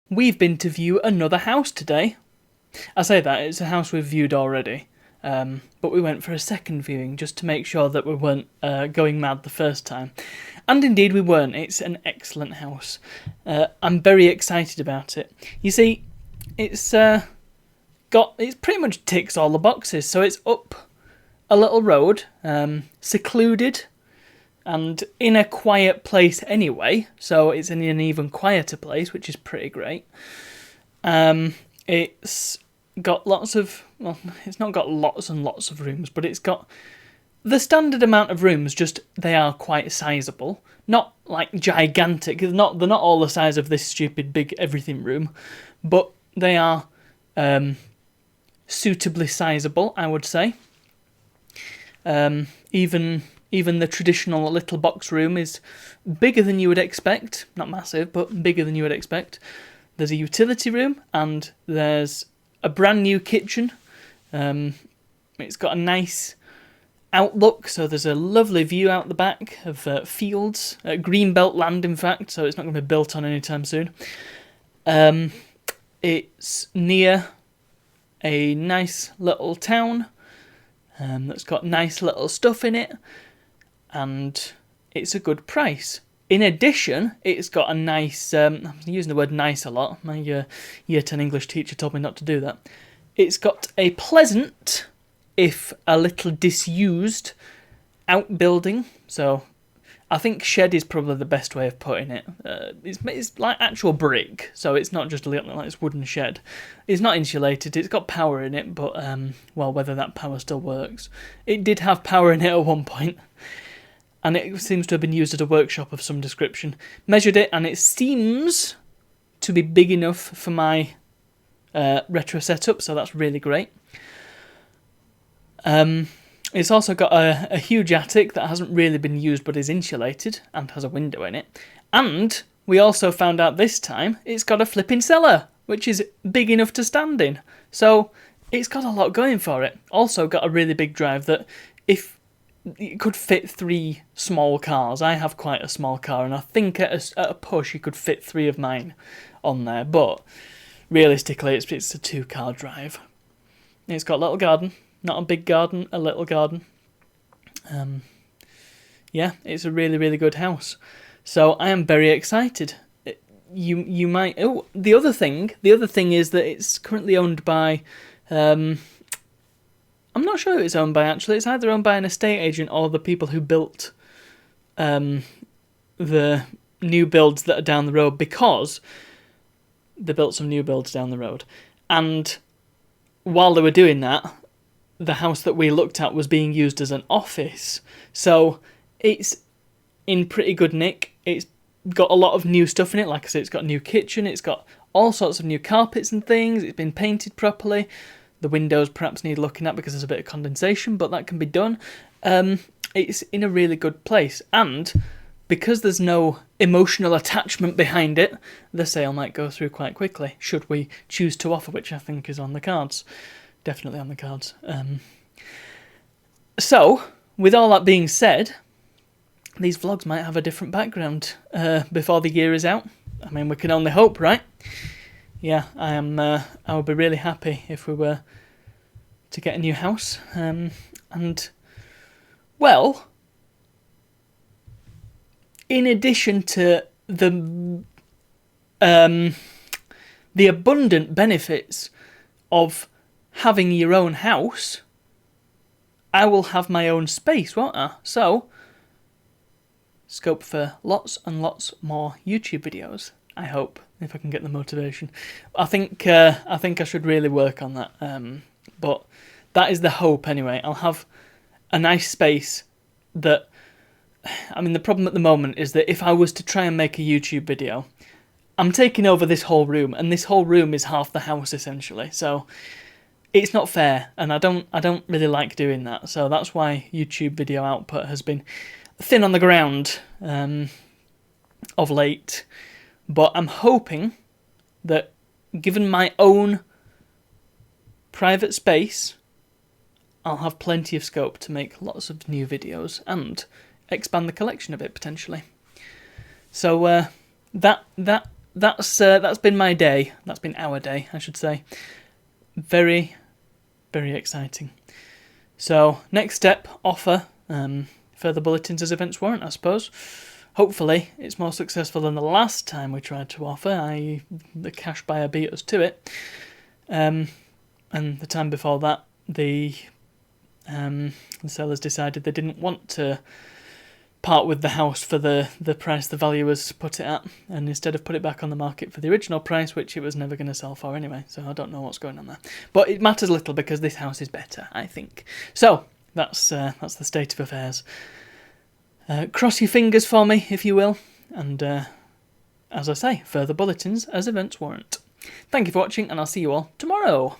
We've been to view another house today. I say that, it's a house we've viewed already, but we went for a second viewing just to make sure that we weren't going mad the first time. And indeed we weren't. It's an excellent house. I'm very excited about it. You see, it's it pretty much ticks all the boxes. So it's up a little road, secluded, and in a quiet place anyway, so it's in an even quieter place, which is pretty great. It's got lots of, well, it's not got lots and lots of rooms, but it's got the standard amount of rooms, just they are quite sizable. Not like gigantic, they're not all the size of this stupid big everything room, but they are suitably sizable, I would say. Even the traditional little box room is bigger than you would expect. Not massive, but bigger than you would expect. There's a utility room and there's a brand new kitchen. It's got a nice outlook, so there's a lovely view out the back of fields, greenbelt land in fact, so it's not going to be built on anytime soon. It's near a nice little town that's got nice little stuff in it, and it's a good price. In addition, it's got a nice, I'm using the word nice a lot, my Year 10 English teacher told me not to do that. It's got a pleasant, if a little disused, outbuilding, so I think shed is probably the best way of putting it. It's like actual brick, so it's not just a little like this wooden shed. It's not insulated, it's got power in it, but, well, whether that power still works. It did have power in it at one point, and it seems to have been used as a workshop of some description. Measured it, and it seems to be big enough for my retro setup, so that's really great. It's also got a huge attic that hasn't really been used but is insulated and has a window in it. And we also found out this time it's got a flipping cellar, which is big enough to stand in. So it's got a lot going for it. Also got a really big drive that if it could fit 3 small cars. I have quite a small car, and I think at a push you could fit 3 of mine on there. But realistically, it's a 2-car drive. It's got a little garden. Not a big garden, a little garden. Yeah, it's a really, really good house. So I am very excited. You might. Oh, the other thing is that it's currently owned by. I'm not sure who it's owned by actually. It's either owned by an estate agent or the people who built the new builds that are down the road, because they built some new builds down the road, and while they were doing that, the house that we looked at was being used as an office. So it's in pretty good nick. It's got a lot of new stuff in it. Like I said, it's got a new kitchen. It's got all sorts of new carpets and things. It's been painted properly. The windows perhaps need looking at because there's a bit of condensation, but that can be done. It's in a really good place. And because there's no emotional attachment behind it, the sale might go through quite quickly, should we choose to offer, which I think is on the cards. Definitely on the cards. So, with all that being said, these vlogs might have a different background before the year is out. I mean, we can only hope, right? Yeah, I would be really happy if we were to get a new house. And, well, in addition to the abundant benefits of having your own house, I will have my own space, won't I? So, scope for lots and lots more YouTube videos, I hope, if I can get the motivation. I think I should really work on that, but that is the hope anyway. I'll have a nice space that, I mean, the problem at the moment is that if I was to try and make a YouTube video, I'm taking over this whole room, and this whole room is half the house essentially, so it's not fair, and I don't really like doing that. So that's why YouTube video output has been thin on the ground of late. But I'm hoping that, given my own private space, I'll have plenty of scope to make lots of new videos and expand the collection a bit potentially. So that that's been my day. That's been our day, I should say. Very, very exciting. So, next step, offer further bulletins as events warrant, I suppose. Hopefully, it's more successful than the last time we tried to offer, i.e. the cash buyer beat us to it. And the time before that, the sellers decided they didn't want to part with the house for the price the valuers put it at, and instead of put it back on the market for the original price, which it was never going to sell for anyway. So I don't know what's going on there. But it matters little because this house is better, I think. So that's the state of affairs. Cross your fingers for me, if you will, and as I say, further bulletins as events warrant. Thank you for watching, and I'll see you all tomorrow.